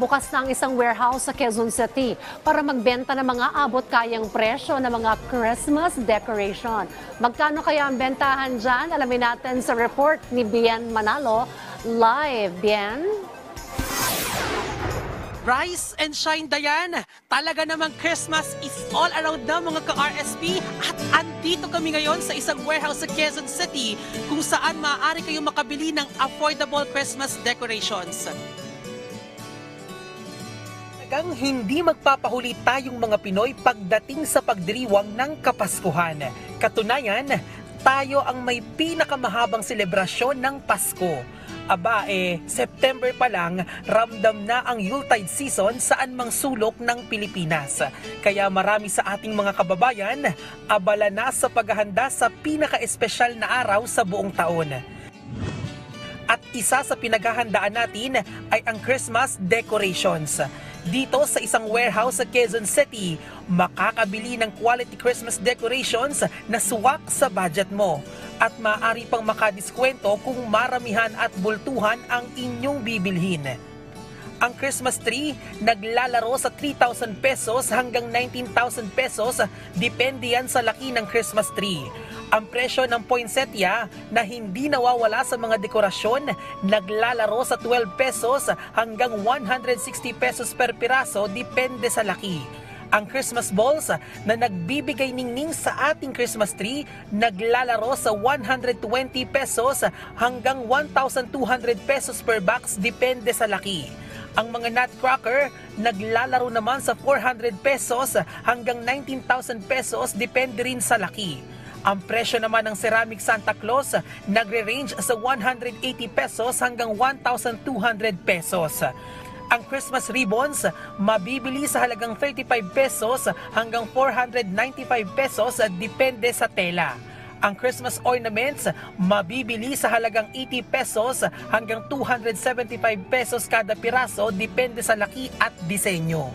Bukas na ang isang warehouse sa Quezon City para magbenta ng mga abot-kayang presyo ng mga Christmas decoration. Magkano kaya ang bentahan dyan? Alamin natin sa report ni Bien Manalo. Live, Bien? Rise and shine, Dayan! Talaga namang Christmas is all around na mga ka-RSP at andito kami ngayon sa isang warehouse sa Quezon City kung saan maaari kayong makabili ng affordable Christmas decorations. Talagang hindi magpapahuli tayong mga Pinoy pagdating sa pagdiriwang ng Kapaskuhan. Katunayan, tayo ang may pinakamahabang selebrasyon ng Pasko. Aba September pa lang, ramdam na ang Yuletide season saan mang sulok ng Pilipinas. Kaya marami sa ating mga kababayan, abala na sa paghahanda sa pinaka-espesyal na araw sa buong taon. At isa sa pinaghahandaan natin ay ang Christmas decorations. Dito sa isang warehouse sa Quezon City, makakabili ng quality Christmas decorations na swak sa budget mo. At maaari pang makadiskwento kung maramihan at bultuhan ang inyong bibilhin. Ang Christmas tree naglalaro sa 3,000 pesos hanggang 19,000 pesos, depende yan sa laki ng Christmas tree. Ang presyo ng poinsettia na hindi nawawala sa mga dekorasyon naglalaro sa 12 pesos hanggang 160 pesos per piraso, depende sa laki. Ang Christmas balls na nagbibigay ningning sa ating Christmas tree naglalaro sa 120 pesos hanggang 1,200 pesos per box, depende sa laki. Ang mga nutcracker naglalaro naman sa 400 pesos hanggang 19,000 pesos, depende rin sa laki. Ang presyo naman ng ceramic Santa Claus nagre-range sa 180 pesos hanggang 1,200 pesos. Ang Christmas ribbons mabibili sa halagang 35 pesos hanggang 495 pesos, depende sa tela. Ang Christmas ornaments mabibili sa halagang 80 pesos hanggang 275 pesos kada piraso, depende sa laki at disenyo.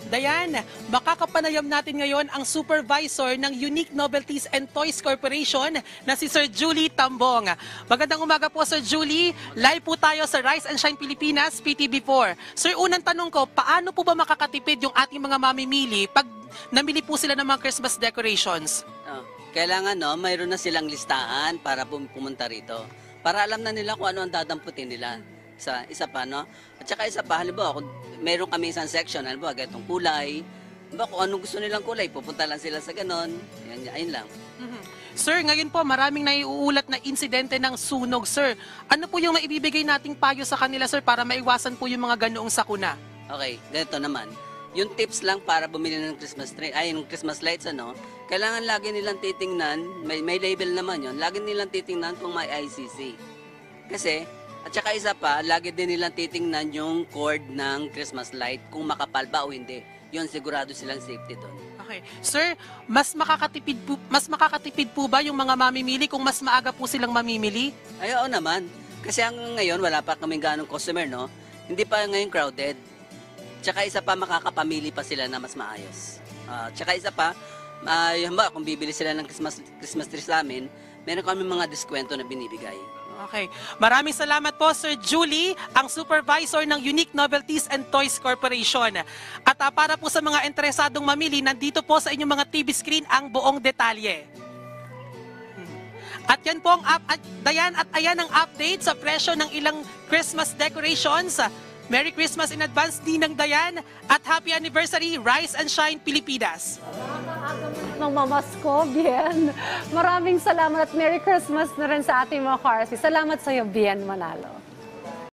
Dayan, makakapanayam natin ngayon ang supervisor ng Unique Novelties and Toys Corporation na si Sir Julie Tambong. Magandang umaga po, Sir Julie. Live po tayo sa Rise and Shine Pilipinas, PTV4. Sir, unang tanong ko, paano po ba makakatipid yung ating mga mamimili pag namili po sila ng mga Christmas decorations? Kailangan mayroon na silang listahan para pumunta rito. Para alam na nila kung ano ang dadamputin nila. Isa pa, no? At saka isa pa, halimbawa, kung meron kami isang section, halimbawa, ganitong kulay, halimbawa, kung anong gusto nilang kulay, pupunta lang sila sa ganon. Ayun lang. Sir, ngayon po, maraming naiuulat na insidente ng sunog, sir. Ano po yung maibibigay nating payo sa kanila, sir, para maiwasan po yung mga ganoong sakuna? Okay, ganito naman. Yung tips lang para bumili ng Christmas tree, ng Christmas lights, kailangan lagi nilang titingnan, may label naman yon, lagi nilang titingnan kung may ICC. Kasi, at saka isa pa, lagi din nilang titingnan yung cord ng Christmas light, kung makapal ba o hindi. Yun, sigurado silang safety doon. Okay. Sir, mas makakatipid po ba yung mga mamimili kung mas maaga po silang mamimili? Ay, oo naman. Kasi ngayon, wala pa kaming ganong customer, no? Hindi pa ngayon crowded. Tsaka isa pa, makakapamili pa sila na mas maayos. Tsaka isa pa, kung bibili sila ng Christmas tree sa amin, meron kami mga diskwento na binibigay. Okay. Maraming salamat po, Sir Julie, ang supervisor ng Unique Novelties and Toys Corporation. At para po sa mga interesadong mamili, nandito po sa inyong mga TV screen ang buong detalye. At yan po ang ayan ang update sa presyo ng ilang Christmas decorations. Merry Christmas in advance, Ninang Dayan, at Happy Anniversary, Rise and Shine Pilipinas. Mamasko, Bien. Maraming salamat at Merry Christmas na rin sa ating mga ka-RSP. Salamat sa iyo, Bien Manalo.